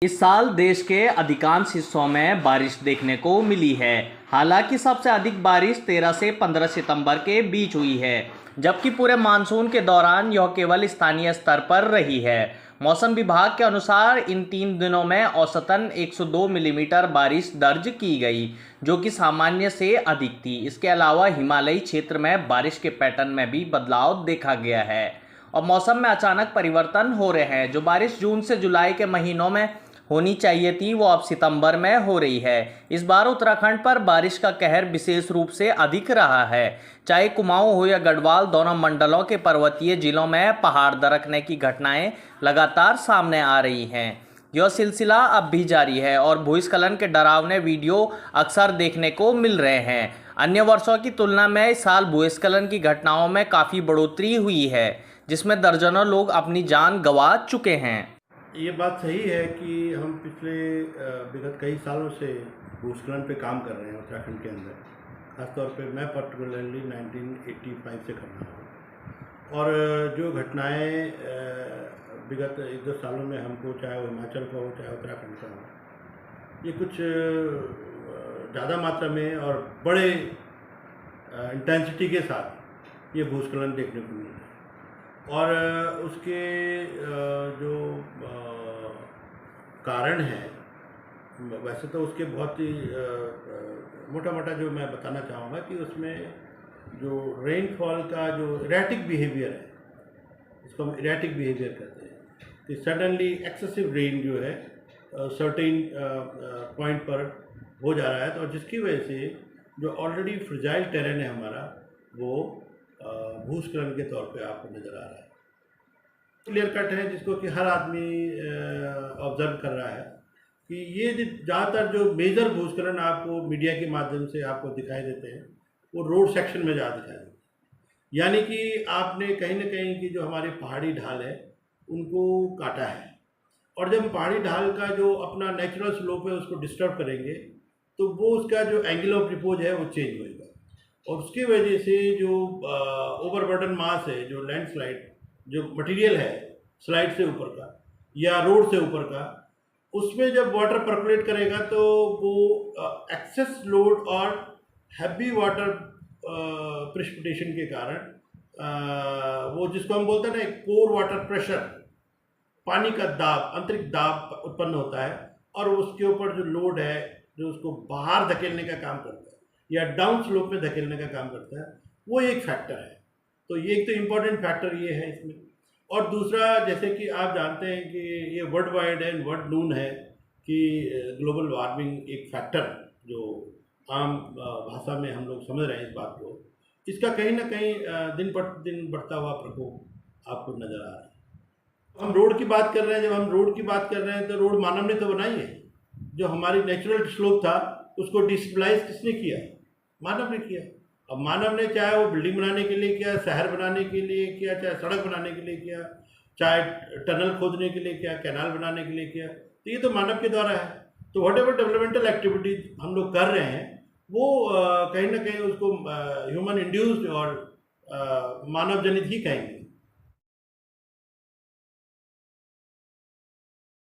इस साल देश के अधिकांश हिस्सों में बारिश देखने को मिली है। हालांकि सबसे अधिक बारिश 13 से 15 सितंबर के बीच हुई है, जबकि पूरे मानसून के दौरान यह केवल स्थानीय स्तर पर रही है। मौसम विभाग के अनुसार इन 3 दिनों में औसतन 102 मिलीमीटर बारिश दर्ज की गई, जो कि सामान्य से अधिक थी। इसके अलावा हिमालयी क्षेत्र में बारिश के पैटर्न में भी बदलाव देखा गया है और मौसम में अचानक परिवर्तन हो रहे हैं। जो बारिश जून से जुलाई के महीनों में होनी चाहिए थी, वो अब सितंबर में हो रही है। इस बार उत्तराखंड पर बारिश का कहर विशेष रूप से अधिक रहा है। चाहे कुमाऊं हो या गढ़वाल, दोनों मंडलों के पर्वतीय जिलों में पहाड़ दरकने की घटनाएं लगातार सामने आ रही हैं। यह सिलसिला अब भी जारी है और भूस्खलन के डरावने वीडियो अक्सर देखने को मिल रहे हैं। अन्य वर्षों की तुलना में इस साल भूस्खलन की घटनाओं में काफ़ी बढ़ोतरी हुई है, जिसमें दर्जनों लोग अपनी जान गंवा चुके हैं। ये बात सही है कि हम पिछले विगत कई सालों से भूस्खलन पे काम कर रहे हैं उत्तराखंड के अंदर। ख़ासतौर पे मैं पर्टिकुलरली 1985 से कर रहा हूँ और जो घटनाएं विगत 1-2 सालों में हमको, चाहे वो हिमाचल का हो चाहे उत्तराखंड का हो, ये कुछ ज़्यादा मात्रा में और बड़े इंटेंसिटी के साथ ये भूस्खलन देखने को मिला और उसके जो कारण हैं, वैसे तो उसके बहुत ही मोटा मोटा जो मैं बताना चाहूँगा कि उसमें जो रेनफॉल का जो इरेटिक बिहेवियर है, इसको हम इरेटिक बिहेवियर कहते हैं कि सडनली एक्सेसिव रेन जो है सर्टेन पॉइंट पर हो जा रहा है, तो जिसकी वजह से जो ऑलरेडी फ्रजाइल टेरेन है हमारा, वो भूस्खलन के तौर पे आपको नज़र आ रहा है। क्लियर कट है, जिसको कि हर आदमी ऑब्जर्व कर रहा है कि ये ज़्यादातर जो मेजर भूस्खलन आपको मीडिया के माध्यम से आपको दिखाई देते हैं, वो रोड सेक्शन में ज़्यादा दिखाई देते हैं। यानी कि आपने कहीं ना कहीं की जो हमारे पहाड़ी ढाल है उनको काटा है, और जब पहाड़ी ढाल का जो अपना नेचुरल स्लोप है उसको डिस्टर्ब करेंगे तो वो उसका जो एंगल ऑफ रिपोज है वो चेंज होएगा, और उसकी वजह से जो ओवरबर्डन मास है, जो लैंडस्लाइड जो मटेरियल है स्लाइड से ऊपर का या रोड से ऊपर का, उसमें जब वाटर परकुलेट करेगा तो वो एक्सेस लोड और हैवी वाटर प्रेसिपिटेशन के कारण वो जिसको हम बोलते हैं ना कोर वाटर प्रेशर, पानी का दाब, आंतरिक दाब उत्पन्न होता है, और उसके ऊपर जो लोड है जो उसको बाहर धकेलने का काम करता है या डाउन स्लोप में धकेलने का काम करता है, वो एक फैक्टर है। तो ये एक तो इम्पॉर्टेंट फैक्टर ये है इसमें। और दूसरा, जैसे कि आप जानते हैं कि ये world wide and world known है कि ग्लोबल वार्मिंग एक फैक्टर जो आम भाषा में हम लोग समझ रहे हैं इस बात को, इसका कहीं ना कहीं दिन प्रतिदिन बढ़ता हुआ प्रकोप आपको नज़र आ रहा है। हम रोड की बात कर रहे हैं, जब हम रोड की बात कर रहे हैं तो रोड मानव ने तो बनाई है। जो हमारी नेचुरल स्लोप था उसको डिस्टेबलाइज किसने किया? मानव ने किया। अब मानव ने चाहे वो बिल्डिंग बनाने के लिए किया, शहर बनाने के लिए किया, चाहे सड़क बनाने के लिए किया, चाहे टनल खोदने के लिए किया, कैनाल बनाने के लिए किया, तो ये तो मानव के द्वारा है। तो व्हाट एवर डेवलपमेंटल एक्टिविटीज हम लोग कर रहे हैं वो कहीं ना कहीं उसको ह्यूमन इंड्यूस्ड और मानव जनित ही कहेंगे।